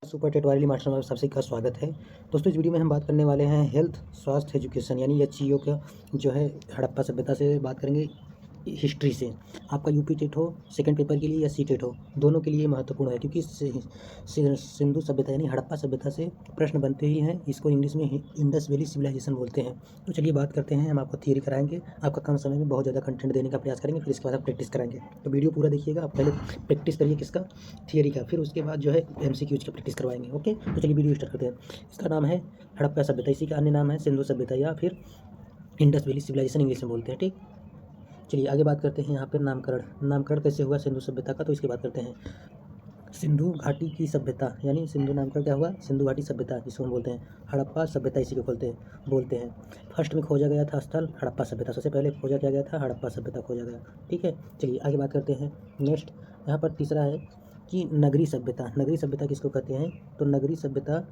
Super टेटवाली master में सबसे का स्वागत है। दोस्तों इस वीडियो में हम बात करने वाले हैं हेल्थ स्वास्थ्य एजुकेशन यानी एचईओ का जो है हड़प्पा सभ्यता से बात करेंगे हिस्ट्री से। आपका यूपी टेट हो सेकंड पेपर के लिए या सी टेट हो, दोनों के लिए महत्वपूर्ण है क्योंकि सिंधु सभ्यता यानी हड़प्पा सभ्यता से प्रश्न बनते ही हैं। इसको इंग्लिश में इंडस वैली सिविलाइजेशन बोलते हैं। तो चलिए बात करते हैं। हम आपको थियरी कराएंगे, आपका कम समय में बहुत ज़्यादा कंटेंट देने का प्रयास करेंगे, फिर इसके बाद आप प्रैक्टिस कराएंगे। तो वीडियो पूरा देखिएगा। आप पहले प्रैक्टिस करिए किसका, थियरी का, फिर उसके बाद जो है एमसीक्यूज का प्रैक्टिस करवाएंगे। ओके, तो चलिए वीडियो स्टार्ट करते हैं। इसका नाम है हड़प्पा सभ्यता, इसी का अन्य नाम है सिंधु सभ्यता या फिर इंडस वैली सिविलाइजेशन इंग्लिश में बोलते हैं। ठीक, चलिए आगे बात करते हैं। यहाँ पर नामकरण कैसे हुआ सिंधु सभ्यता का, तो इसकी बात करते हैं। सिंधु घाटी की सभ्यता यानी सिंधु नामकरण क्या हुआ, सिंधु घाटी सभ्यता जिसको हम बोलते हैं। हड़प्पा सभ्यता इसी को बोलते हैं। फर्स्ट में खोजा गया था स्थल हड़प्पा सभ्यता, सबसे पहले खोजा क्या गया था, हड़प्पा सभ्यता खोजा गया। ठीक है, चलिए आगे बात करते हैं। नेक्स्ट यहाँ पर तीसरा है कि नगरी सभ्यता। नगरी सभ्यता किसको कहते हैं, तो नगरी सभ्यता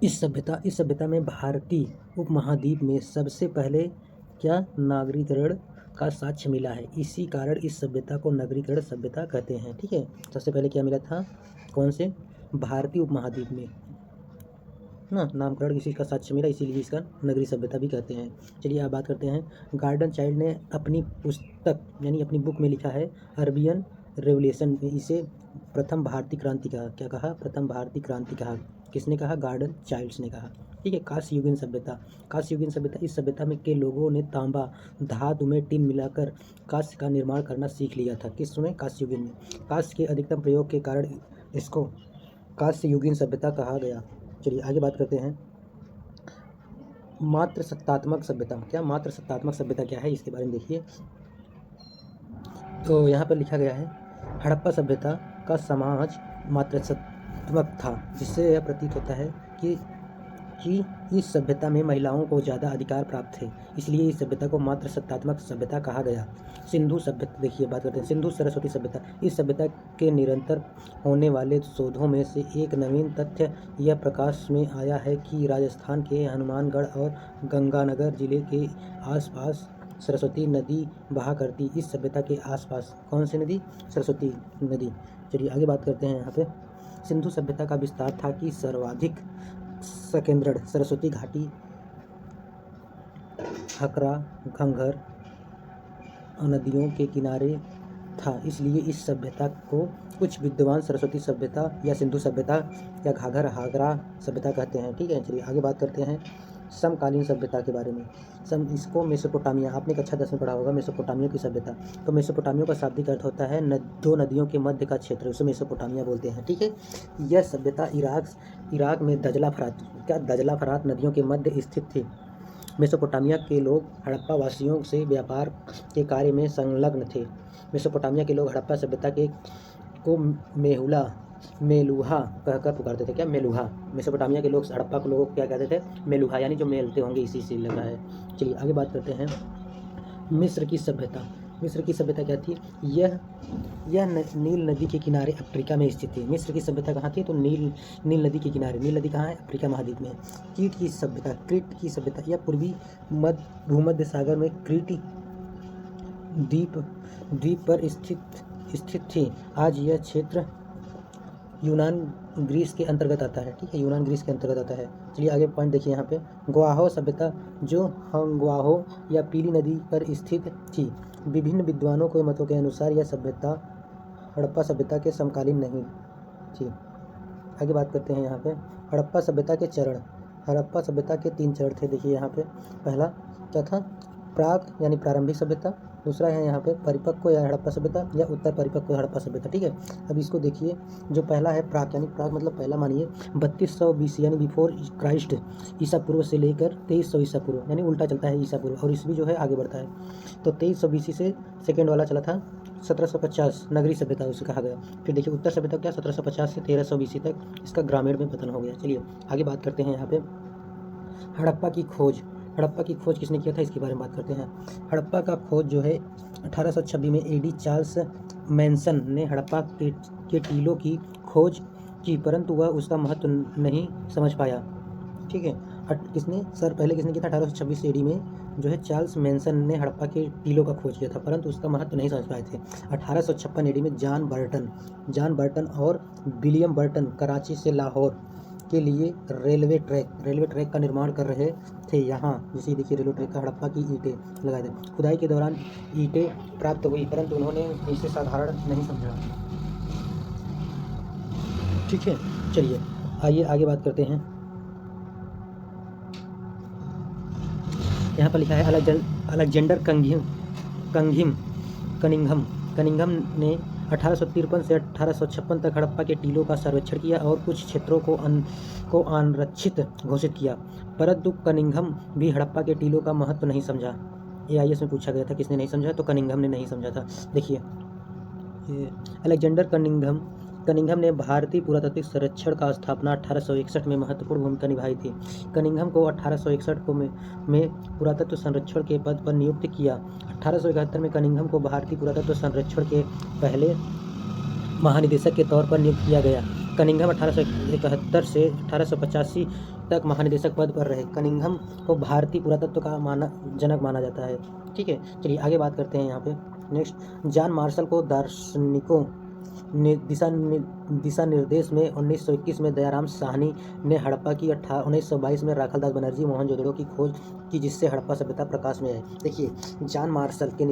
इस सभ्यता में भारतीय उपमहाद्वीप में सबसे पहले क्या नागरीकरण का साक्ष्य मिला है। इसी कारण इस सभ्यता को नगरीकरण सभ्यता कहते हैं। ठीक है, सबसे पहले क्या मिला था, कौन से, भारतीय उपमहाद्वीप में ना नामकरण इसी का साक्ष्य मिला, इसीलिए इसका नगरी सभ्यता भी कहते हैं। चलिए आप बात करते हैं। गार्डन चाइल्ड ने अपनी पुस्तक यानी अपनी बुक में लिखा है अरबियन रेवोल्यूशन में इसे प्रथम भारतीय क्रांति कहा। क्या कहा, प्रथम भारतीय क्रांति कहा। किसने कहा, गार्डन चाइल्ड्स ने कहा। ठीक है, कांस्ययुगीन सभ्यता इस सभ्यता में के लोगों ने तांबा धातु में टिन मिलाकर कांस्य का निर्माण करना सीख लिया था। किस में, कांस्ययुगीन में। कांस्य के अधिकतम प्रयोग के कारण इसको कांस्ययुगीन सभ्यता कहा गया। चलिए आगे बात करते हैं। मात्र सत्तात्मक सभ्यता क्या, मात्र सत्तात्मक सभ्यता क्या है, इसके बारे में देखिए। तो यहाँ पर लिखा गया है हड़प्पा सभ्यता का समाज मात्र सत्तात्मक था, जिससे यह प्रतीत होता है कि इस सभ्यता में महिलाओं को ज़्यादा अधिकार प्राप्त थे, इसलिए इस सभ्यता को मात्र सत्तात्मक सभ्यता कहा गया। सिंधु सभ्यता देखिए, बात करते हैं सिंधु सरस्वती सभ्यता। इस सभ्यता के निरंतर होने वाले शोधों में से एक नवीन तथ्य यह प्रकाश में आया है कि राजस्थान के हनुमानगढ़ और गंगानगर जिले के आसपास सरस्वती नदी बहा करती। इस सभ्यता के आसपास कौन सी नदी, सरस्वती नदी। चलिए आगे बात करते हैं। यहाँ पे सिंधु सभ्यता का विस्तार था कि सर्वाधिक सकेंद्रण सरस्वती घाटी, हकरा, घंघर नदियों के किनारे था, इसलिए इस सभ्यता को कुछ विद्वान सरस्वती सभ्यता या सिंधु सभ्यता या घाघर हागरा सभ्यता कहते हैं। ठीक है, चलिए आगे बात करते हैं समकालीन सभ्यता के बारे में। इसको मेसोपोटामिया, आपने कक्षा 10 में पढ़ा होगा मेसोपोटामिया की सभ्यता। तो मेसोपोटामिया का शाब्दिक अर्थ होता है दो नदियों के मध्य का क्षेत्र, उसे मेसोपोटामिया बोलते हैं। ठीक है, यह सभ्यता इराक में दजला फरात नदियों के मध्य स्थित थी। मेसोपोटामिया के लोग हड़प्पा वासियों से व्यापार के कार्य में संलग्न थे। मेसोपोटामिया के लोग हड़प्पा सभ्यता को मेलुहा कहकर पुकारते थे। क्या, मेलुहा। मेसोपोटामिया के लोग हड़प्पा के लोगों को क्या कहते थे, मेलुहा, यानी जो मेलते होंगे, इसी से लग रहा है। चलिए आगे बात करते हैं। मिस्र की सभ्यता क्या थी, यह नील नदी के किनारे अफ्रीका में स्थित थी। मिस्र की सभ्यता कहाँ थी, तो नील नदी के किनारे। नील नदी कहाँ है, अफ्रीका महाद्वीप में। क्रीट की सभ्यता यह पूर्वी भूमध्य सागर में क्रीट द्वीप पर स्थित थी। आज यह क्षेत्र यूनान ग्रीस के अंतर्गत आता है। ठीक है, यूनान ग्रीस के अंतर्गत आता है। चलिए आगे पॉइंट देखिए। यहाँ पे ग्वाहो सभ्यता जो हंग्वाहो या पीली नदी पर स्थित थी। विभिन्न विद्वानों के मतों के अनुसार यह सभ्यता हड़प्पा सभ्यता के समकालीन नहीं थी। आगे बात करते हैं। यहाँ पे हड़प्पा सभ्यता के चरण। हड़प्पा सभ्यता के 3 चरण थे। देखिए यहाँ पे पहला क्या था, प्राक यानी प्रारंभिक सभ्यता। दूसरा है यहाँ पे परिपक्व या हड़प्पा सभ्यता या उत्तर परिपक्व हड़प्पा सभ्यता। ठीक है, अब इसको देखिए। जो पहला है प्राक, यानी प्राक मतलब पहला मानिए 3200 BC यानी बिफोर क्राइस्ट ईसा पूर्व से लेकर 2300 ईसा पूर्व, यानी उल्टा चलता है ईसा पूर्व और ईस्वी जो है आगे बढ़ता है। तो 2300 BC से सेकेंड वाला चला था 1750 नगरी सभ्यता उसे कहा गया। फिर देखिए उत्तर सभ्यता क्या, 1750 से 1300 BC तक इसका ग्रामीण में पतन हो गया। चलिए आगे बात करते हैं। यहाँ पे हड़प्पा की खोज किसने किया था, इसके बारे में बात करते हैं। हड़प्पा का खोज जो है 1826 में एडी चार्ल्स मैनसन ने हड़प्पा के टीलों की खोज की, परंतु वह उसका महत्व नहीं समझ पाया। ठीक है, किसने सर पहले किसने किया था 1826 AD में जो है चार्ल्स मैनसन ने हड़प्पा के टीलों का खोज किया था, परंतु उसका महत्व नहीं समझ पाए थे। 1856 AD में जॉन बर्टन और विलियम बर्टन कराची से लाहौर के लिए रेलवे ट्रैक का निर्माण कर रहे थे। यहाँ जैसे देखिए रेलवे ट्रैक का हड़प्पा की ईंटें लगाए थे। खुदाई के दौरान ईंटें प्राप्त हुई, परंतु उन्होंने इसे साधारण नहीं समझा। ठीक है, चलिए आइए आगे बात करते हैं। यहाँ पर लिखा है अलेक्जेंडर कनिंघम ने 1853 से 1856 तक हड़प्पा के टीलों का सर्वेक्षण किया और कुछ क्षेत्रों को अनरक्षित घोषित किया, परंतु कनिंघम भी हड़प्पा के टीलों का महत्व नहीं समझा। AIS में पूछा गया था किसने नहीं समझा, तो कनिंघम ने नहीं समझा था। देखिए अलेक्जेंडर कनिंघम ने भारतीय पुरातात्विक सर्वेक्षण का स्थापना 1861 में महत्वपूर्ण भूमिका निभाई थी। कनिंघम को 1861 में पुरातत्व संरक्षण के पद पर नियुक्त किया। 1871 में कनिंघम को भारतीय पुरातत्व संरक्षण के पहले महानिदेशक के तौर पर नियुक्त किया गया। कनिंघम 1871 से 1885 तक महानिदेशक पद पर रहे। कनिंघम को भारतीय पुरातत्व का जनक माना जाता है। ठीक है, चलिए आगे बात करते हैं। यहाँ पे नेक्स्ट, जॉन मार्शल को दार्शनिकों दिशा निर्देश में 1921 में दयाराम साहनी ने हड़प्पा की 1922 में राखालदास बनर्जी मोहनजोदड़ो की खोज की, जिससे हड़प्पा सभ्यता प्रकाश में आई। देखिए जॉन मार्शल के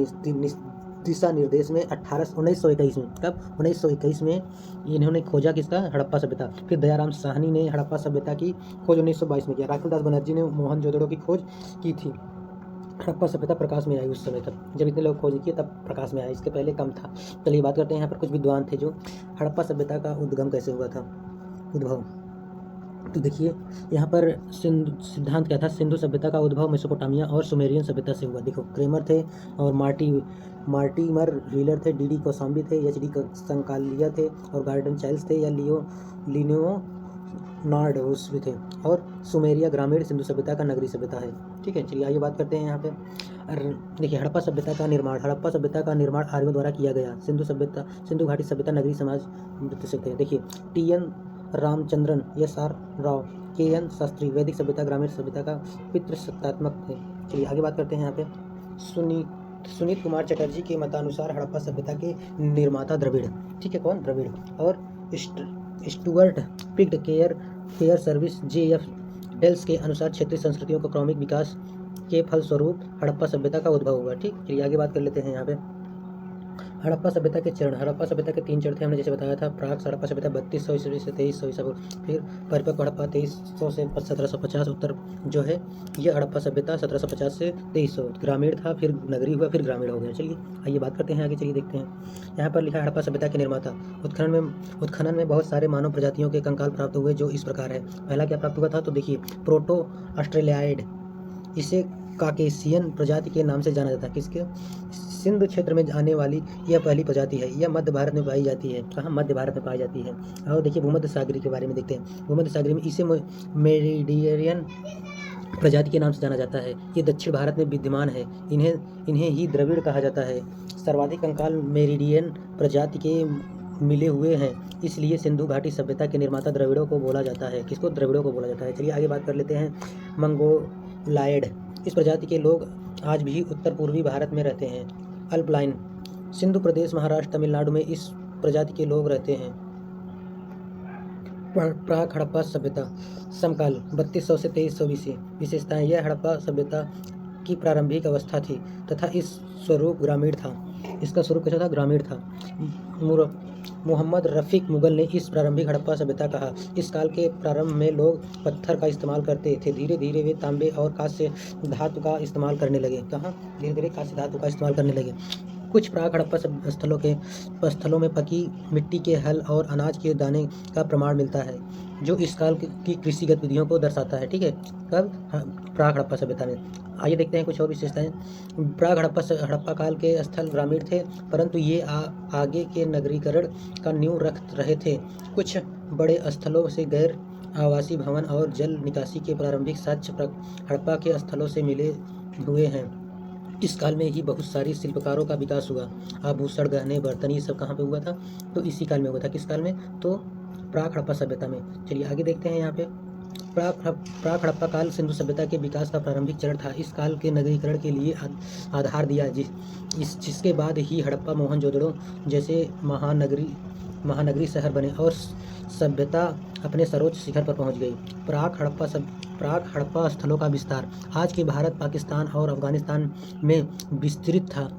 दिशा निर्देश में 1921 में, कब 1921 में इन्होंने खोजा किसका, हड़प्पा सभ्यता। फिर दयाराम साहनी ने हड़प्पा सभ्यता की खोज 1922 में किया। राखालदास बनर्जी ने मोहनजोदड़ो की खोज की थी। हड़प्पा सभ्यता प्रकाश में आई उस समय तक, जब इतने लोग खोज किए तब प्रकाश में आया, इसके पहले कम था। चलिए बात करते हैं यहाँ पर कुछ विद्वान थे जो हड़प्पा सभ्यता का उद्गम कैसे हुआ था, उद्भव। तो देखिए यहाँ पर सिद्धांत क्या था, सिंधु सभ्यता का उद्भव मेसोपोटामिया और सुमेरियन सभ्यता से हुआ। देखो क्रेमर थे और मार्टिमर व्हीलर थे, DD कोसाम्बी थे, HD संकालिया थे और गार्डन चाइल्ड्स थे, या लिनियो नार्डोस भी थे। और सुमेरिया ग्रामीण सिंधु सभ्यता का नगरीय सभ्यता है। ठीक है, चलिए आइए बात करते हैं यहाँ पे। देखिए हड़प्पा सभ्यता का निर्माण आर्यों द्वारा किया गया। सिंधु घाटी सभ्यता नगरीय समाज सकते हैं। देखिए TN Ramachandran, SR Rao, KN Shastri वैदिक सभ्यता ग्रामीण सभ्यता का पितृसत्तात्मक थे। चलिए आगे बात करते हैं यहाँ पे। सुनीत कुमार चटर्जी के मतानुसार हड़प्पा सभ्यता के निर्माता द्रविड़। ठीक है, कौन, द्रविड़। और Stuart Piggott care service JF Dales के अनुसार क्षेत्रीय संस्कृतियों का क्रमिक विकास के फलस्वरूप हड़प्पा सभ्यता का उद्भव हुआ। ठीक, चलिए आगे बात कर लेते हैं यहाँ पे। हड़प्पा सभ्यता के चरण। हड़प्पा सभ्यता के 3 चरण थे, हमने जैसे बताया था। प्राक हड़प्पा सभ्यता 3200 ईस्वी से 2300 ईसा पूर्व। फिर परिपक्व हड़प्पा 2300 से 1750। उत्तर जो है ये हड़प्पा सभ्यता 1750 से 2300। ग्रामीण था, फिर नगरी हुआ, फिर ग्रामीण हो गया। चलिए आइए बात करते हैं, आगे चलिए देखते हैं। यहाँ पर लिखा है हड़प्पा सभ्यता के निर्माता। उत्खनन में बहुत सारे मानव प्रजातियों के कंकाल प्राप्त हुए, जो इस प्रकार है। पहला क्या प्राप्त हुआ था, तो देखिए प्रोटो ऑस्ट्रेलियाइड, इसे काकेशियन प्रजाति के नाम से जाना जाता है। किसके, सिंध क्षेत्र में आने वाली यह पहली प्रजाति है। यह मध्य भारत में पाई जाती है। कहाँ, मध्य भारत में पाई जाती है। और देखिए भूमध्य सागरी के बारे में देखते हैं। भूमध्य सागरी में इसे मेरिडियन प्रजाति के नाम से जाना जाता है। ये दक्षिण भारत में विद्यमान है। इन्हें ही द्रविड़ कहा जाता है। सर्वाधिक कंकाल मेरिडियन प्रजाति के मिले हुए हैं, इसलिए सिंधु घाटी सभ्यता के निर्माता द्रविड़ों को बोला जाता है। किसको, द्रविड़ों को बोला जाता है। चलिए आगे बात कर लेते हैं। मंगोलायड, इस प्रजाति के लोग आज भी उत्तर पूर्वी भारत में रहते हैं। अल्पलाइन, सिंधु प्रदेश, महाराष्ट्र, तमिलनाडु में इस प्रजाति के लोग रहते हैं। प्राक हड़प्पा सभ्यता समकाल 3200 से 2300 BC। विशेषताएं, यह हड़प्पा सभ्यता की प्रारंभिक अवस्था थी तथा इस स्वरूप ग्रामीण था। इसका स्वरूप कैसा था, ग्रामीण था। मोहम्मद रफ़ीक मुगल ने इस प्रारंभिक हड़प्पा सभ्यता कहा। इस काल के प्रारंभ में लोग पत्थर का इस्तेमाल करते थे। धीरे धीरे वे तांबे और कांस्य धातु का इस्तेमाल करने लगे। कहाँ, धीरे धीरे कांस्य धातु का इस्तेमाल करने लगे। कुछ प्राक हड़प्पा स्थलों में पकी मिट्टी के हल और अनाज के दाने का प्रमाण मिलता है, जो इस काल की कृषि गतिविधियों को दर्शाता है। ठीक है, कब, प्राक हड़प्पा सभ्यता में। आइए देखते हैं कुछ और विशेषताएं। प्राक हड़प्पा काल के स्थल ग्रामीण थे, परंतु ये आगे के नगरीकरण का नींव रख रहे थे। कुछ बड़े स्थलों से गैर आवासीय भवन और जल निकासी के प्रारंभिक साक्ष्य हड़प्पा के स्थलों से मिले हुए हैं। इस काल में ही बहुत सारी शिल्पकारों का विकास हुआ। आभूषण, गहने, बर्तन, ये सब कहाँ पे हुआ था, तो इसी काल में हुआ था। किस काल में, तो प्राक हड़प्पा सभ्यता में। चलिए आगे देखते हैं यहाँ पे। प्राक हड़प्पा काल सिंधु सभ्यता के विकास का प्रारंभिक चरण था। इस काल के नगरीकरण के लिए आधार दिया, जिसके बाद ही हड़प्पा मोहनजोदड़ो जैसे महानगरी शहर बने और सभ्यता अपने सर्वोच्च शिखर पर पहुंच गई। प्राक हड़प्पा स्थलों का विस्तार आज के भारत, पाकिस्तान और अफगानिस्तान में विस्तृत था।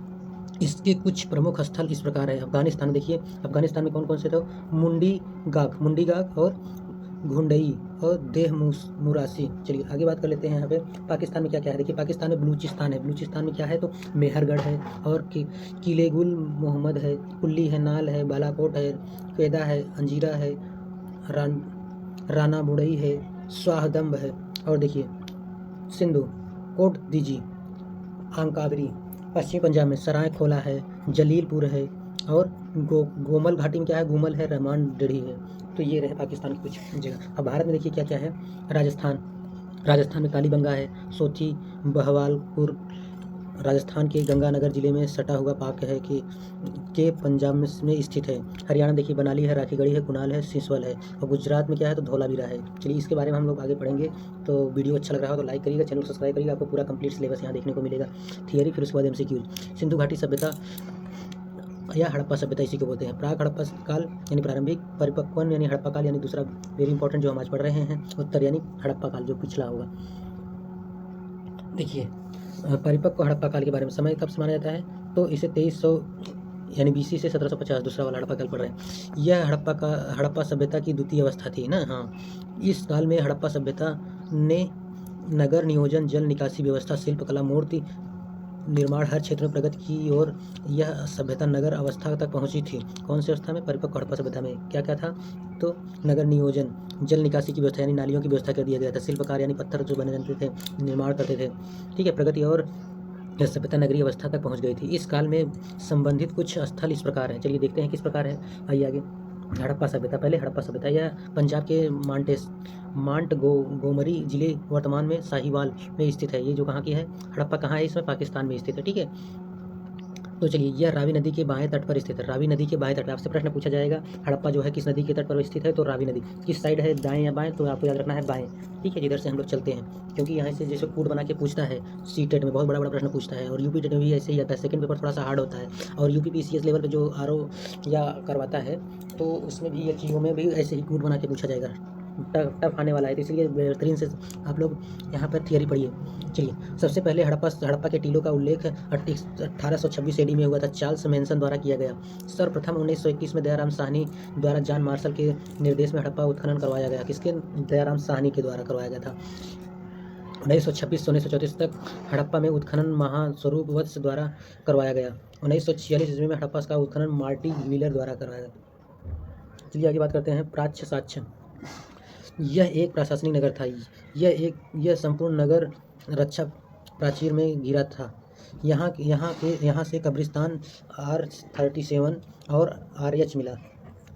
इसके कुछ प्रमुख स्थल इस प्रकार है। अफगानिस्तान देखिए, अफगानिस्तान में कौन कौन से थे? मुंडी गाक और घुंडई और मुरासी। चलिए आगे बात कर लेते हैं। यहाँ पे पाकिस्तान में क्या क्या है देखिए। पाकिस्तान में बलूचिस्तान है। बलूचिस्तान में क्या है? तो मेहरगढ़ है और किले गुल मोहम्मद है, कुल्ली है, नाल है, बालाकोट है, क्वेदा है, अंजीरा है, राना बुड़ई है, स्वाहदम्ब है। और देखिए सिंधु, कोट दीजी, आंकाबरी। पश्चिमी पंजाब में सराय खोला है, जलीलपुर है और गोमल घाटी में क्या है? गुमल है, रहमान डेढ़ी है। तो ये रहे पाकिस्तान की कुछ जगह। अब भारत में देखिए क्या क्या है। राजस्थान में कालीबंगा है, सोथी, बहवालपुर राजस्थान के गंगानगर जिले में सटा हुआ पाक है के पंजाब में स्थित है। हरियाणा देखिए बनाली है, राखीगढ़ी है, कुनाल है, सिसवल है। और गुजरात में क्या है? तो धौलावीरा है। चलिए इसके बारे में हम लोग आगे पढ़ेंगे। तो वीडियो अच्छा लग रहा हो तो लाइक करिएगा, चैनल सब्सक्राइब करिएगा, आपको पूरा कंप्लीट सिलेबस यहाँ देखने को मिलेगा। थियरी, फिर उसके बाद MCQ। सिंधु घाटी सभ्यता या हड़प्पा सभ्यता इसी को बोलते हैं। प्राक हड़प्पा काल यानी प्रारंभिक, परिपक्वन यानी हड़प्पा काल यानी दूसरा वेरी इंपॉर्टेंट जो हम आज पढ़ रहे हैं, उत्तर यानी हड़प्पा काल जो पिछला होगा। देखिए परिपक्व हड़प्पा काल के बारे में समय कब से माना जाता है? तो इसे 2300 यानी BC से 1750 दूसरा वाला हड़प्पा काल पढ़ रहे हैं। यह हड़प्पा सभ्यता की द्वितीय अवस्था थी ना। हाँ, इस काल में हड़प्पा सभ्यता ने नगर नियोजन, जल निकासी व्यवस्था, शिल्पकला, मूर्ति निर्माण हर क्षेत्र में प्रगति की और यह सभ्यता नगर अवस्था तक पहुंची थी। कौन सी अवस्था में? परिपक्व हड़प्पा सभ्यता में क्या क्या था? तो नगर नियोजन, जल निकासी की व्यवस्था यानी नालियों की व्यवस्था कर दिया गया था, शिल्पकार यानी पत्थर जो बने रहते थे निर्माण करते थे, ठीक है, प्रगति और यह सभ्यता नगरीय अवस्था तक पहुंच गई थी। इस काल में संबंधित कुछ स्थल इस प्रकार हैं। चलिए देखते हैं किस प्रकार है। आइए आगे। हड़प्पा सभ्यता, पहले हड़प्पा सभ्यता यह पंजाब के गोमरी जिले वर्तमान में साहिवाल में स्थित है। ये जो कहाँ की है? हड़प्पा कहाँ है? इसमें पाकिस्तान में स्थित है, ठीक है। तो चलिए यह रावी नदी के बाएं तट पर स्थित है। रावी नदी के बाएं तट पर आपसे प्रश्न पूछा जाएगा, हड़प्पा जो है किस नदी के तट पर स्थित है? तो रावी नदी। किस साइड है, दाएं या बाएं? तो आपको याद रखना है बाएं, ठीक है। जिधर से हम लोग चलते हैं, क्योंकि यहाँ से जैसे कोड बना के पूछता है, सीटेट में बहुत बड़ा प्रश्न पूछता है और यूपी टेट में भी ऐसे ही आता है। सेकंड पेपर थोड़ा सा हार्ड होता है और UPPCS लेवल पर जो RO या करवाता है तो उसमें भी या चीज़ों में भी ऐसे ही कोड बना के पूछा जाएगा। टफ आने वाला है, तो इसलिए बेहतरीन से आप लोग यहाँ पर थियरी पढ़िए। चलिए सबसे पहले हड़प्पा के टीलों का उल्लेख 1826 AD में हुआ था। चार्ल्स मैनसन द्वारा किया गया। सर्वप्रथम 1921 में दयाराम साहनी द्वारा जॉन मार्शल के निर्देश में हड़प्पा उत्खनन करवाया गया। किसके? दयाराम साहनी के द्वारा करवाया गया था। 1926 से 1934 तक हड़प्पा में उत्खनन महास्वरूप वत्स द्वारा करवाया गया। 1946 ईस्वी में हड़प्पा का उत्खनन मार्टी व्हीलर द्वारा करवाया गया। चलिए आगे बात करते हैं। प्राच्य साक्ष्य, यह एक प्रशासनिक नगर था। यह संपूर्ण नगर रक्षा प्राचीर में घिरा था। यहाँ से कब्रिस्तान R37 और RH मिला,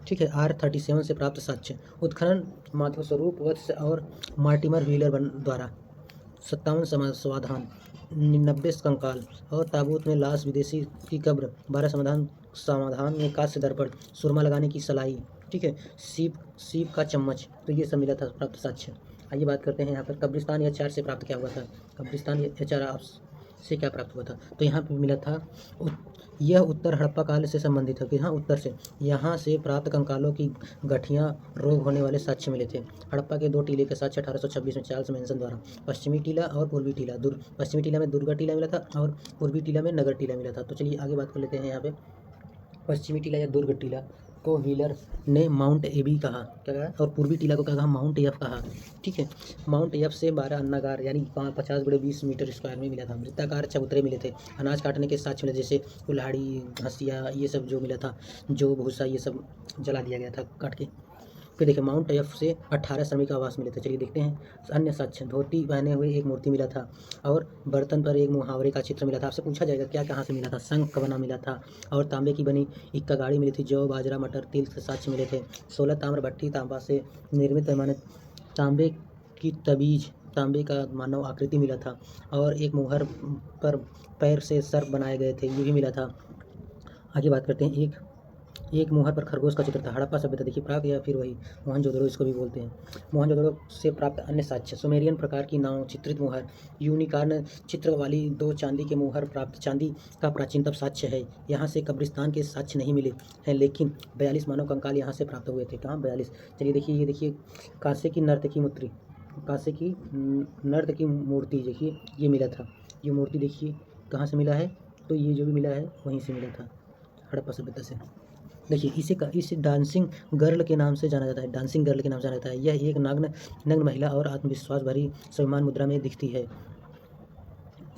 ठीक है। R37 से प्राप्त साक्ष्य, उत्खनन माधवस्वरूप वत्स और मार्टिमर व्हीलर द्वारा 57 समाधान, 90 कंकाल और ताबूत में लाश, विदेशी की कब्र, 12 समाधान में कांस्य दर्पण, सुरमा लगाने की सलाई, ठीक है, सीप का चम्मच। तो ये सब मिला था प्राप्त साक्ष्य। आइए बात करते हैं यहाँ पर कब्रिस्तान HR से प्राप्त क्या हुआ था। कब्रिस्तान HR से क्या प्राप्त हुआ था? तो यहाँ पर मिला था यह उत्तर हड़प्पा काल से संबंधित है कि हाँ उत्तर से यहाँ से प्राप्त कंकालों की गठियाँ रोग होने वाले साक्ष्य मिले थे। हड़प्पा के 2 टीले के साक्ष्य 1826 में चार्ल्स मैनसन द्वारा, पश्चिमी टीला और पूर्वी टीला। पश्चिमी टीला में दुर्गा टीला मिला था और पूर्वी टीला में नगर टीला मिला था। तो चलिए आगे बात कर लेते हैं। यहाँ पे पश्चिमी टीला या दुर्ग टीला को व्हीलर ने माउंट एबी कहा, क्या कहा? और पूर्वी टीला को क्या कहा? माउंट एफ कहा, ठीक है। माउंट एफ से 12 अन्नागार यानी 50 × 20 मीटर स्क्वायर में मिला था। वृत्ताकार चबूतरे मिले थे। अनाज काटने के साक्ष्य मिले, जैसे कुल्हाड़ी, हंसिया, ये सब जो मिला था, जो भूसा, ये सब जला दिया गया था काट के। फिर देखिए माउंट एफ से 18 श्रमिक आवास मिले थे। चलिए देखते हैं अन्य साक्ष्य। धोती पहने हुए एक मूर्ति मिला था और बर्तन पर एक मुहावरे का चित्र मिला था। आपसे पूछा जाएगा क्या कहाँ से मिला था? शंख का बना मिला था और तांबे की बनी इक्का गाड़ी मिली थी। जौ, बाजरा, मटर, तिल के साक्ष्य मिले थे। 16 ताम्र भट्टी, तांबा से निर्मित पैमाने, तांबे की तबीज, तांबे का मानव आकृति मिला था और एक मुहर पर पैर से सर्प बनाए गए थे, ये भी मिला था। आगे बात करते हैं। एक एक मुहर पर खरगोश का चित्र था। हड़प्पा सभ्यता देखिए प्राप्त, या फिर वही मोहनजोदड़ो इसको भी बोलते हैं। मोहनजोदड़ो से प्राप्त अन्य साक्ष्य, सुमेरियन प्रकार की नाव, चित्रित मुहर, यूनिकॉर्न चित्र वाली 2 चांदी के मुहर प्राप्त। चांदी का प्राचीनतम साक्ष्य है। यहाँ से कब्रिस्तान के साक्ष्य नहीं मिले हैं, लेकिन 42 मानव कंकाल यहाँ से प्राप्त हुए थे। कहाँ 42? चलिए देखिए, ये देखिए कांसे की नर्तकी मूर्ति, कांसे की नर्त की मूर्ति देखिए, ये मिला था। ये मूर्ति देखिए कहाँ से मिला है, तो ये जो भी मिला है वहीं से मिला था, हड़प्पा सभ्यता से। देखिए इसे डांसिंग गर्ल के नाम से जाना जाता है। डांसिंग गर्ल के नाम से जाना जाता है। यह एक नग्न महिला और आत्मविश्वास भरी स्वाभिमान मुद्रा में दिखती है।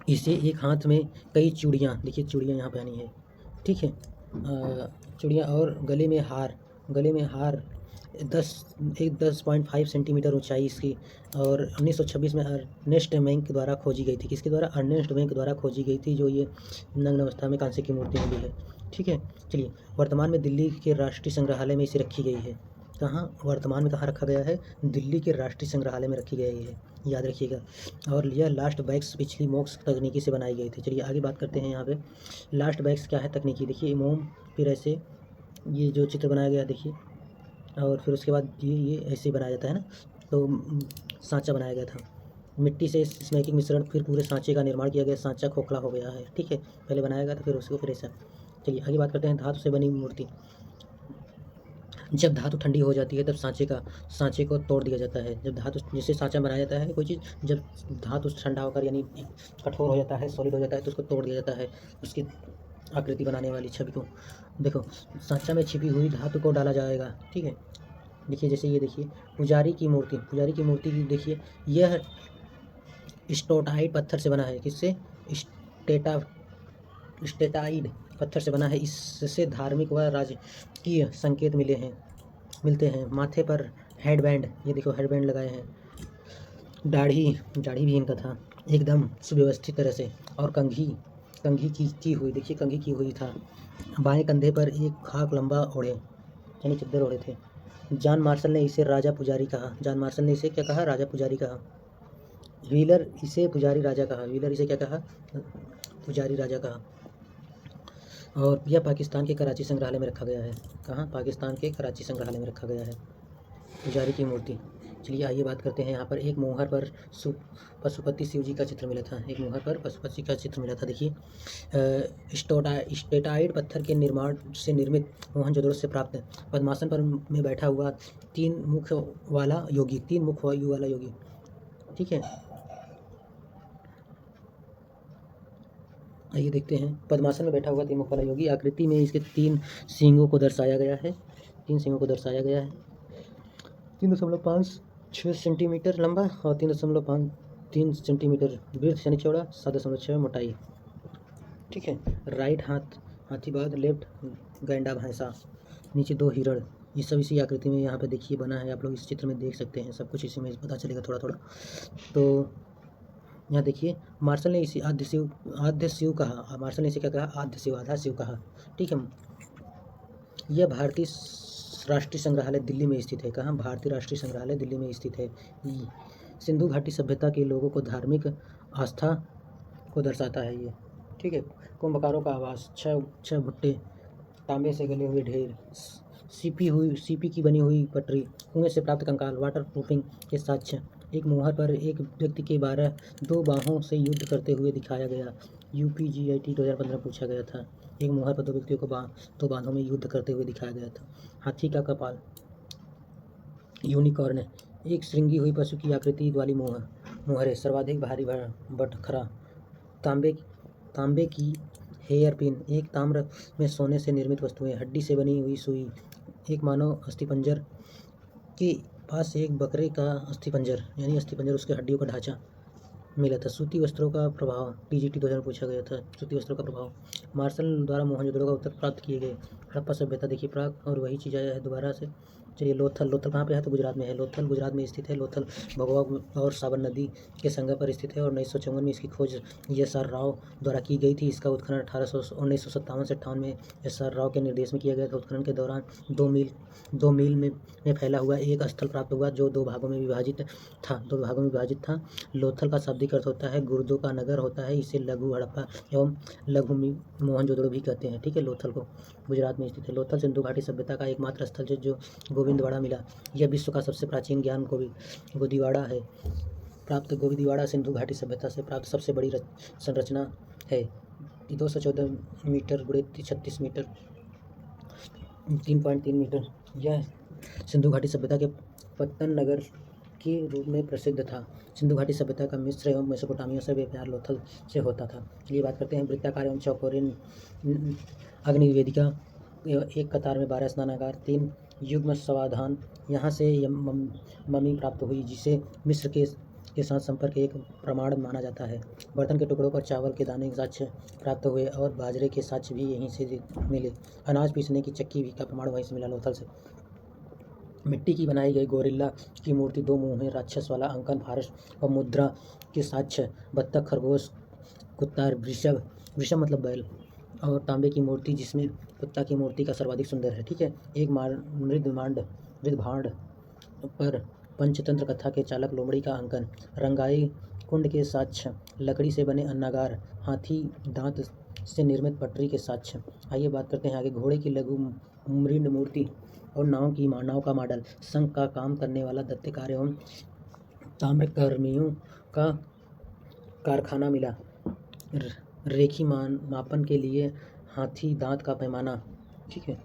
इसे एक हाथ में कई चूड़ियाँ, देखिए चूड़ियाँ यहाँ पहनी है, ठीक है, चूड़ियाँ, और गले में हार 10.5 सेंटीमीटर ऊंचाई इसकी, और 1926 में अर्नेस्ट बैंक द्वारा खोजी गई थी। किसके द्वारा? अर्नेस्ट बैंक द्वारा खोजी गई थी, जो ये नग्न अवस्था में कांसे की मूर्ति मिली है, ठीक है। चलिए, वर्तमान में दिल्ली के राष्ट्रीय संग्रहालय में इसे रखी गई है। कहाँ वर्तमान में कहाँ रखा गया है? दिल्ली के राष्ट्रीय संग्रहालय में रखी गई है, याद रखिएगा। और यह लास्ट बैग्स पिछली मोक्स तकनीकी से बनाई गई थी। चलिए आगे बात करते हैं। यहाँ पे लास्ट बैग्स क्या है तकनीकी, देखिए मोम, फिर ऐसे ये जो चित्र बनाया गया देखिए, और फिर उसके बाद ये ऐसे बनाया जाता है ना, तो सांचा बनाया गया था। मिट्टी से इसमें एक मिश्रण, फिर पूरे सांचे का निर्माण किया गया। सांचा खोखला हो गया है, ठीक है, पहले बनाया गया था, फिर उसको फिर ऐसा। चलिए आगे बात करते हैं। धातु से बनी मूर्ति, जब धातु ठंडी हो जाती है तब सांचे को तोड़ दिया जाता है। जब धातु, जैसे सांचा बनाया जाता है कोई चीज़, जब धातु ठंडा होकर यानी कठोर हो जाता है, सॉलिड हो जाता है, तो उसको तोड़ दिया जाता है, उसकी आकृति बनाने वाली छवि को। देखो, सांचा में छिपी हुई धातु को डाला जाएगा, ठीक है। देखिए जैसे ये देखिए पुजारी की मूर्ति की देखिए, यह स्टोटाइट पत्थर से बना है। किससे? स्टेटाइड पत्थर से बना है। इससे धार्मिक व राजकीय संकेत मिलते हैं। माथे पर हेडबैंड, ये देखो हेडबैंड लगाए हैं। दाढ़ी भी इनका था एकदम सुव्यवस्थित तरह से, और कंघी की हुई, देखिए कंघी की हुई था। बाएं कंधे पर एक खाक लंबा ओढ़े, यानी चद्दर ओढ़े थे। जॉन मार्शल ने इसे राजा पुजारी कहा। जॉन मार्शल ने इसे क्या कहा? राजा पुजारी कहा। व्हीलर इसे पुजारी राजा कहा। व्हीलर इसे क्या कहा? पुजारी राजा कहा। और यह पाकिस्तान के कराची संग्रहालय में रखा गया है। कहाँ? पाकिस्तान के कराची संग्रहालय में रखा गया है पुजारी की मूर्ति। चलिए आइए बात करते हैं। यहाँ पर एक मोहर पर पशुपति शिव जी का चित्र मिला था। एक मोहर पर पशुपति का चित्र मिला था। देखिए स्टेटाइड पत्थर के निर्माण से निर्मित मोहनजोदड़ो से प्राप्त पद्मासन पर में बैठा हुआ 3 मुख वाला योगी, ठीक है। आइए देखते हैं। पद्मासन में बैठा हुआ 3 मुख वाला योगी, आकृति में इसके 3 सींगों को दर्शाया गया है। 3 सींगों को दर्शाया गया है। 3.56 सेंटीमीटर लंबा और 3.53 सेंटीमीटर वृद्ध यानी चौड़ा, 7.6 मोटाई, ठीक है। राइट हाथ हाथीबाद, लेफ्ट गैंडा भैंसा, नीचे 2 हिरण, ये सब इसी आकृति में यहाँ पे देखिए बना है। आप लोग इस चित्र में देख सकते हैं, सब कुछ इसी में पता चलेगा थोड़ा थोड़ा। तो यहाँ देखिए मार्शल ने इसे आद्य शिव कहा। मार्शल ने इसे क्या कहा? आधा शिव कहा, ठीक है। यह भारतीय राष्ट्रीय संग्रहालय दिल्ली में स्थित है। कहाँ? भारतीय राष्ट्रीय संग्रहालय दिल्ली में स्थित है। सिंधु घाटी सभ्यता के लोगों को धार्मिक आस्था को दर्शाता है ये, ठीक है। कुंभकारों का आवास, 6 भुट्टे, तांबे से गले हुए ढेर, सीपी की बनी हुई पटरी, कुएं से प्राप्त कंकाल, वाटर प्रूफिंग के साक्ष्य। एक मोहर पर एक व्यक्ति के 2 बाहों से युद्ध करते हुए दिखाया गया। UPGIT 2015 पूछा गया था। एक मोहर पर 2 व्यक्तियों को 2 बाहों में युद्ध करते हुए दिखाया गया था। हाथी का कपाल, यूनिकॉर्न, एक श्रृंगी हुई पशु की आकृति वाली मोहरें, सर्वाधिक भारी बटखरा, तांबे की हेयर पिन, एक ताम्र में सोने से निर्मित वस्तुएं, हड्डी से बनी हुई सुई, एक मानव अस्थिपंजर के पास एक बकरे का अस्थिपंजर, यानी अस्थिपंजर उसके हड्डियों का ढांचा मिला था। सूती वस्त्रों का प्रभाव, TGT 2000 पूछा गया था। सूती वस्त्रों का प्रभाव। मार्शल द्वारा मोहनजोदड़ो का उत्तर प्राप्त किए गए। हड़प्पा सभ्यता देखिए प्राग, और वही चीज़ आया है दोबारा से। चलिए लोथल कहाँ पे है? तो गुजरात में है। लोथल गुजरात में स्थित है। लोथल भगवा और साबर नदी के संगम पर स्थित है, और 1954 में इसकी खोज SR राव द्वारा की गई थी। इसका उत्खनन 1957 से 58 में SR राव के निर्देश में किया गया था। उत्खनन के दौरान 2 मील में फैला हुआ एक स्थल प्राप्त हुआ, जो 2 भागों में विभाजित था। लोथल का शाब्दिक अर्थ होता है गुर्दों का नगर होता है। इसे लघु हड़प्पा एवं लघु मोहनजोदड़ो भी कहते हैं, ठीक है। लोथल को गुजरात में स्थित है। लोथल सिंधु घाटी सभ्यता का एकमात्र स्थल है जो गोविंदवाड़ा मिला। यह विश्व का सबसे प्राचीन ज्ञान गोदीवाड़ा है। गोविंदवाड़ा सिंधु घाटी सभ्यता से प्राप्त सबसे बड़ी संरचना है। 214 मीटर गुणे 36 मीटर 3.3 मीटर। यह सिंधु घाटी सभ्यता के पत्तन नगर के रूप में प्रसिद्ध था। सिंधु घाटी सभ्यता का मिस्र एवं मेसोपोटामिया से व्यापार लोथल से होता था। चलिए बात करते हैं वृत्ताकार एवं चौकोर अग्निवेदिका, एक कतार में 12 स्नानागार, 3 युग्म समाधान। यहाँ से मम्मी प्राप्त हुई जिसे मिस्र के साथ संपर्क एक प्रमाण माना जाता है। बर्तन के टुकड़ों पर चावल के दाने के साक्ष्य प्राप्त हुए और बाजरे के साक्ष्य भी यहीं से मिले। अनाज पीसने की चक्की भी का प्रमाण वहीं से मिला लोथल से। मिट्टी की बनाई गई गोरिल्ला की मूर्ति, 2 मुँह में राक्षस वाला अंकन, फारस और मुद्रा के साक्ष्य, बत्तख, खरगोश, कुत्ता, वृषभ मतलब बैल, और तांबे की मूर्ति जिसमें कुत्ता की मूर्ति का सर्वाधिक सुंदर है। ठीक है। एक मृदभांड पर पंचतंत्र कथा के चालक लोमड़ी का अंकन, रंगाई कुंड के साक्ष्य, लकड़ी से बने अन्नागार, हाथी दांत से निर्मित पटरी के साक्ष्य। आइए बात करते हैं आगे। घोड़े की लघु मृण्ड मूर्ति और नाव का मॉडल, शंख का काम करने वाला दत्तकार एवं ताम्रकर्मियों का कारखाना मिला। रेखी मापन के लिए हाथी दांत का पैमाना। ठीक है।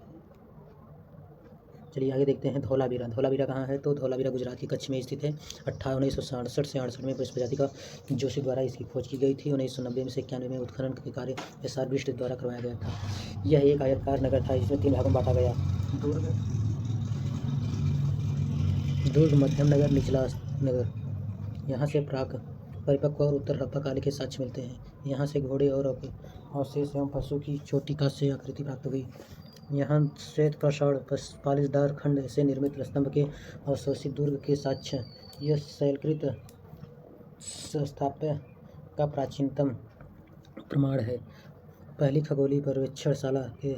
चलिए आगे देखते हैं धौलावीरा। धौलावीरा कहाँ है? तो धौलावीरा गुजरात के कच्छ में स्थित है। 1967 से 68 में इस प्रजाति का जोशी द्वारा इसकी खोज की गई थी। 1990 में से 91 में उत्खनन के कार्य SR बिष्ट द्वारा करवाया गया था। यह एक आयताकार नगर था जिसमें 3 भागों में बांटा गया। दुर्ग, मध्यम नगर, निचला नगर। यहाँ से प्राक परिपक्व और उत्तर हड़प्पा काल के साक्ष्य मिलते हैं। यहाँ से घोड़े और अवशेष एवं पशु की चोटिका से आकृति प्राप्त हुई। यहाँ श्वेत प्रसाद पालिशदार खंड से निर्मित स्तंभ के अवशोषित दुर्ग के साक्ष्य। यह शैलकृत स्थापत्य का प्राचीनतम प्रमाण है। पहली खगोलीय पर्यवेक्षणशाला के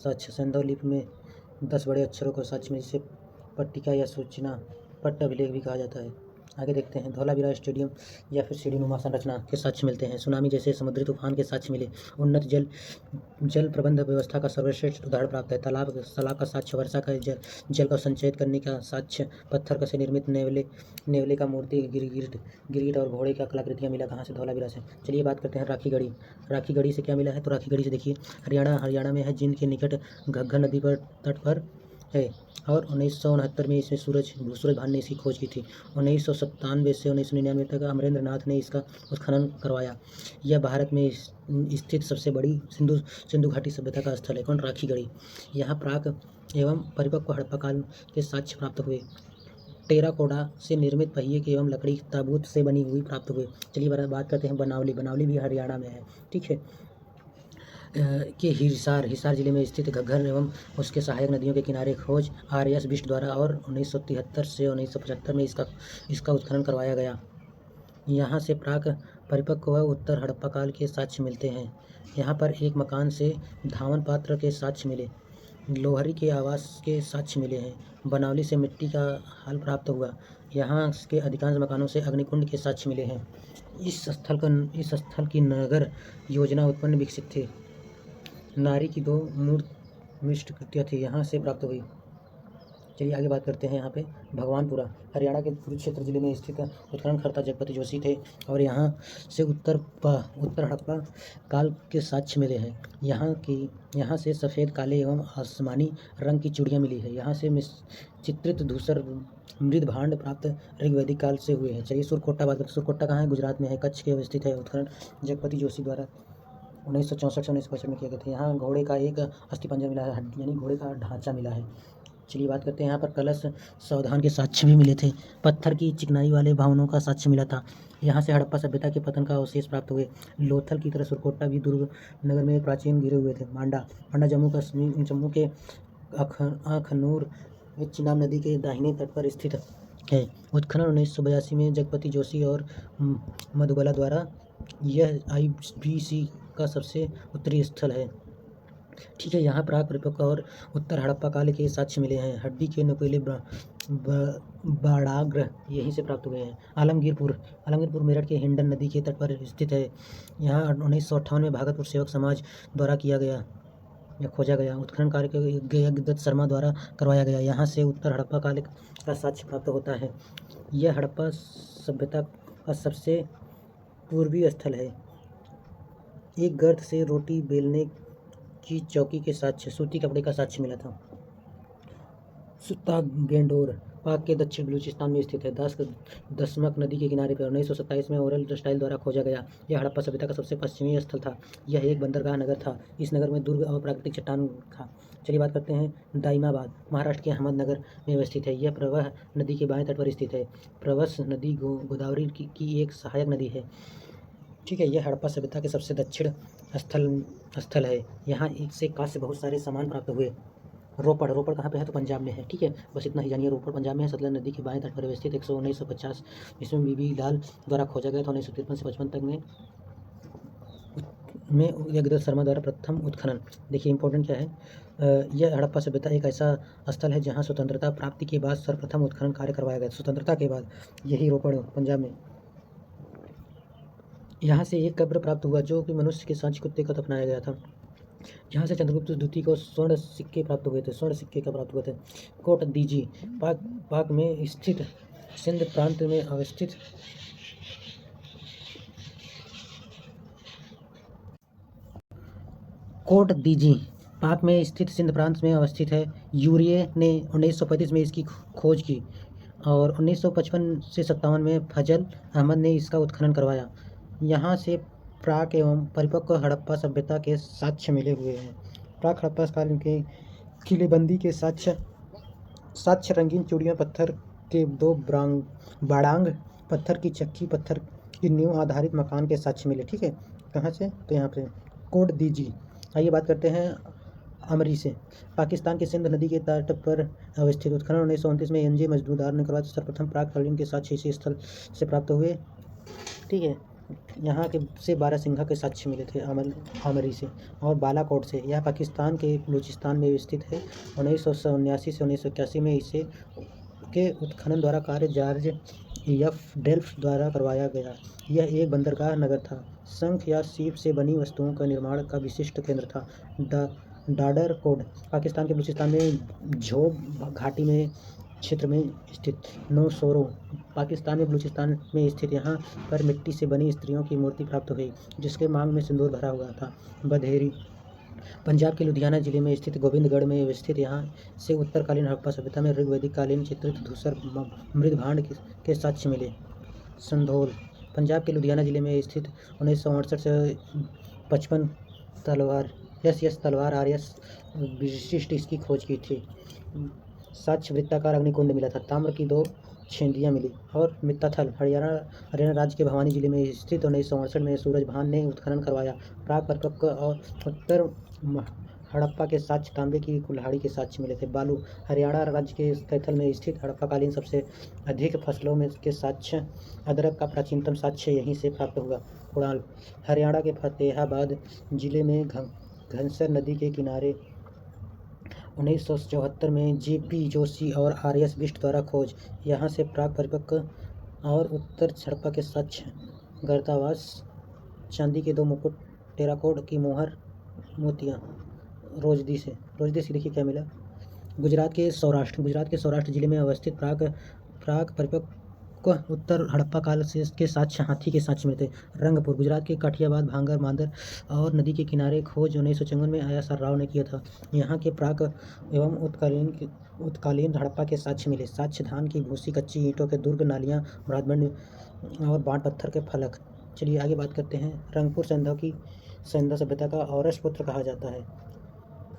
साक्ष्य। सैंधव लिपि में 10 बड़े अक्षरों को साक्ष्य में, जिसे पट्टिका या सूचना पट्ट अभिलेख भी कहा जाता है। आगे देखते हैं। धौलावीरा स्टेडियम या फिर सीढ़ीनुमा संरचना के साक्ष्य मिलते हैं। सुनामी जैसे समुद्री तूफान के साक्ष्य मिले। उन्नत जल प्रबंध व्यवस्था का सर्वश्रेष्ठ उदाहरण प्राप्त है। तालाब का साक्ष्य, वर्षा का जल को संचयित करने का साक्ष्य, पत्थर से निर्मित नेवले का मूर्ति, गिरगिट और घोड़े का कलाकृतियाँ मिला। कहाँ से? धौलावीरा से। चलिए बात करते हैं राखी गढ़ी। राखी गढ़ी से क्या मिला है? तो राखी गढ़ी से देखिए हरियाणा में है, जिंद के निकट घग्गर नदी पर तट पर है। और 1969 में इसमें सूरज भान ने इसकी खोज की थी। 1997 से 1999 तक अमरेंद्र नाथ ने इसका उत्खनन करवाया। यह भारत में स्थित सबसे बड़ी सिंधु घाटी सभ्यता का स्थल है। कौन? राखी गढ़ी। यहाँ प्राक एवं परिपक्व हड़प्पा काल के साक्ष्य प्राप्त हुए। टेराकोटा से निर्मित पहिए के एवं लकड़ी ताबूत से बनी हुई प्राप्त हुए। चलिए बात करते हैं बनावली भी हरियाणा में है। ठीक है। के हिसार जिले में स्थित घग्गर एवं उसके सहायक नदियों के किनारे खोज RS बिष्ट द्वारा और 1973 से 1975 में इसका उत्खनन करवाया गया। यहाँ से प्राक परिपक्व व उत्तर हड़प्पा काल के साक्ष्य मिलते हैं। यहाँ पर एक मकान से धावन पात्र के साक्ष्य मिले। लोहरी के आवास के साक्ष्य मिले हैं। बनावली से मिट्टी का हल प्राप्त हुआ। यहाँ के अधिकांश मकानों से अग्निकुंड के साक्ष्य मिले हैं। इस स्थल की नगर योजना उत्पन्न विकसित थी। नारी की 2 मूर्त कृतियाँ थी, यहाँ से प्राप्त हुई। चलिए आगे बात करते हैं। यहाँ पे भगवानपुरा हरियाणा के कुरुक्षेत्र जिले में स्थित उत्खननकर्ता जगपति जोशी थे और यहाँ से उत्तर हड़प्पा काल के साक्ष्य मिले हैं। यहाँ से सफ़ेद, काले एवं आसमानी रंग की चूड़ियाँ मिली है। यहाँ से चित्रित धूसर मृद भांड प्राप्त ऋग्वैदिक काल से हुए हैं। चलिए सुरकोट्टा बात करते हैं। सुरकोट्टा कहाँ है? गुजरात में है, कच्छ के अवस्थित है। उत्खनन जगपति जोशी द्वारा 1964 से 1965 में किए गए थे। यहाँ घोड़े का एक अस्थिपंजर मिला है, यानी घोड़े का ढांचा मिला है। चलिए बात करते हैं। यहाँ पर कलश सावधान के साक्ष्य भी मिले थे। पत्थर की चिकनाई वाले भवनों का साक्ष्य मिला था। यहाँ से हड़प्पा सभ्यता के पतन का अवशेष प्राप्त हुए। लोथल की तरह सुरकोट्टा भी दुर्ग नगर में प्राचीन गिरे हुए थे। मांडा जम्मू के अखनूर चिनाब नदी के दाहिने तट पर स्थित है। उत्खनन 1982 में जगपति जोशी और मधुबाला द्वारा। यह IBC का सबसे उत्तरी स्थल है। ठीक है। यहाँ प्राक परिपक्व और उत्तर हड़प्पा काल के साक्ष्य मिले हैं। हड्डी के नुकीले बाड़ाग्र यहीं से प्राप्त हुए हैं। आलमगीरपुर मेरठ के हिंडन नदी के तट पर स्थित है। यहाँ 1958 में भागलपुर सेवक समाज द्वारा किया गया यह खोजा गया। उत्खनन कार्य यज्ञदत्त शर्मा द्वारा करवाया गया। यहाँ से उत्तर हड़प्पा काल का साक्ष्य प्राप्त होता है। यह हड़प्पा सभ्यता का सबसे पूर्वी स्थल है। एक गर्त से रोटी बेलने की चौकी के साक्ष्य, सूती कपड़े का साक्ष्य मिला था। सुत्तागेंडोर पाक के दक्षिण बलूचिस्तान में स्थित है। दसमक नदी के किनारे पर 1927 में ओरल स्टाइल द्वारा खोजा गया। यह हड़प्पा सभ्यता का सबसे पश्चिमी स्थल था। यह एक बंदरगाह नगर था। इस नगर में दुर्ग और प्राकृतिक चट्टान था। चलिए बात करते हैं दाइमाबाद, महाराष्ट्र के अहमदनगर में अवस्थित है। यह प्रवह नदी के बाएं तट पर स्थित है। प्रवस नदी गोदावरी की एक सहायक नदी है। ठीक है, यह हड़प्पा सभ्यता के सबसे दक्षिण स्थल है। यहाँ से कांस्य बहुत सारे सामान प्राप्त हुए। रोपड़ कहाँ पे है? तो पंजाब में है। ठीक है, बस इतना ही जानिए। रोपड़ पंजाब में है। सतलज नदी के बाएं तट पर अवस्थित 1950 इसमें बीबी लाल द्वारा खोजा गया था। 1953 से 55 तक में यज्ञदत्त शर्मा द्वारा प्रथम उत्खनन। देखिए इंपॉर्टेंट क्या है, यह हड़प्पा सभ्यता एक ऐसा स्थल है जहाँ स्वतंत्रता प्राप्ति के बाद सर्वप्रथम उत्खनन कार्य करवाया गया। स्वतंत्रता के बाद यही रोपड़ पंजाब में। यहाँ से एक कब्र प्राप्त हुआ जो कि मनुष्य के सांची कुत्ते का दफनाया गया था। यहाँ से चंद्रगुप्त द्वितीय को स्वर्ण सिक्के प्राप्त हुए थे। स्वर्ण सिक्के का प्राप्त हुए थे। कोट दीजी पाक में स्थित सिंध प्रांत में अवस्थित कोट दीजी पाक में स्थित सिंध प्रांत में अवस्थित है। यूरिये ने 1935 में इसकी खोज की और 1955 से 57 में फजल अहमद ने इसका उत्खनन करवाया। यहाँ से प्राक एवं परिपक्व हड़प्पा सभ्यता के साक्ष्य मिले हुए हैं। प्राक हड़प्पा काल के किलेबंदी के साक्ष्य रंगीन चूड़ियाँ, पत्थर के 2 बाड़ांग, पत्थर की चक्की, पत्थर की नींव आधारित मकान के साक्ष्य मिले। ठीक है, कहाँ से? तो यहाँ पे कोट दीजी। आइए बात करते हैं अमरी से। पाकिस्तान के सिंध नदी के तट पर अवस्थित। उत्खनन 1929 में एनजे मजदूदार ने करवाया। सर्वप्रथम प्राक कालीन के साक्ष्य इसी स्थल से प्राप्त हुए। ठीक है, यहाँ के से 12 सिंघा के साक्ष्य मिले थे आमरी से और बालाकोट से। यह पाकिस्तान के बलूचिस्तान में स्थित है। 1979 से 1981 में इसे के उत्खनन द्वारा कार्य जॉर्ज एफ डेल्फ द्वारा करवाया गया। यह एक बंदरगाह नगर था। शंख या सीप से बनी वस्तुओं का निर्माण का विशिष्ट केंद्र था। डाडर कोड पाकिस्तान के बलूचिस्तान में झोब घाटी में क्षेत्र में स्थित। नौशेरो पाकिस्तान में बलूचिस्तान में स्थित। यहाँ पर मिट्टी से बनी स्त्रियों की मूर्ति प्राप्त हुई जिसके मांग में सिंदूर भरा हुआ था। बधेरी पंजाब के लुधियाना जिले में स्थित गोविंदगढ़ में स्थित। यहाँ से उत्तरकालीन हड़प्पा सभ्यता में ऋग्वैदिक कालीन चित्रित धूसर मृदभांड के साक्ष्य मिले। संधोल पंजाब के लुधियाना जिले में स्थित 1968 से 55 तलवार यस तलवार आर्यस विशिष्ट इसकी खोज की थी। साक्ष्य वृत्ताकार अग्निकुंड मिला था। ताम्र की 2 छेदियाँ मिली। और मित्ताथल हरियाणा राज्य के भवानी जिले में स्थित 1968 में सूरजभान ने उत्खनन करवाया। प्राक परिपक्व और उत्तर हड़प्पा के साक्ष्य तांबे की कुल्हाड़ी के साक्ष्य मिले थे। बालू हरियाणा राज्य के कैथल में स्थित हड़प्पाकालीन सबसे अधिक फसलों में के साक्ष्य। अदरक का प्राचीनतम साक्ष्य यहीं से प्राप्त हुआ। कुणाल हरियाणा के फतेहाबाद जिले में घनसर नदी के किनारे 1974 में जेपी जोशी और आरएस बिष्ट द्वारा खोज। यहाँ से प्राक परिपक्व और उत्तर हड़प्पा के साक्ष्य। गर्तावास चांदी के 2 मुकुट, टेराकोट की मोहर, मोतियाँ। रोजदी से देखिए क्या मिला। गुजरात के सौराष्ट्र जिले में अवस्थित प्राक परिपक्व उत्तर हड़प्पा काल से के साक्ष्य हाथी के साक्ष्य मिलते। रंगपुर गुजरात के काठियावाड़, भांगर, मांदर और नदी के किनारे खोज 1954 में आया सर राव ने किया था। यहाँ के प्राक एवं उत्कालीन हड़प्पा के साक्ष्य मिले। साक्ष्य धान की भूसी, कच्ची ईंटों के दुर्ग, नालियाँ, ब्रह्मांड और बाण पत्थर के फलक। चलिए आगे बात करते हैं। रंगपुर सैंधव सभ्यता का औरस पुत्र कहा जाता है।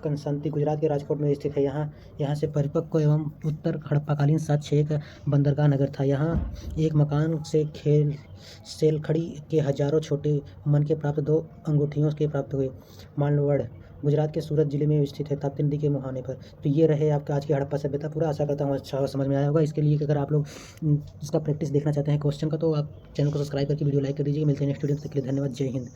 कंसंती गुजरात के राजकोट में स्थित है। यहाँ से परिपक्व एवं उत्तर हड़प्पाकालीन साक्ष्य एक बंदरगाह नगर था। यहाँ एक मकान से सेलखड़ी के हजारों छोटे मन के प्राप्त 2 अंगूठियों के प्राप्त हुए। मालवड़ गुजरात के सूरत जिले में स्थित है, ताप्ती नदी के मुहाने पर। तो ये रहे आपका आज की हड़प्पा सभ्यता। पूरा आशा करता हूँ अच्छा समझ में आया होगा। इसके लिए अगर आप लोग इसका प्रैक्टिस देखना चाहते हैं क्वेश्चन का, तो आप चैनल को सब्सक्राइब करके वीडियो लाइक कर दीजिए। मिलते हैं नेक्स्ट वीडियो, तक के लिए धन्यवाद। जय हिंद।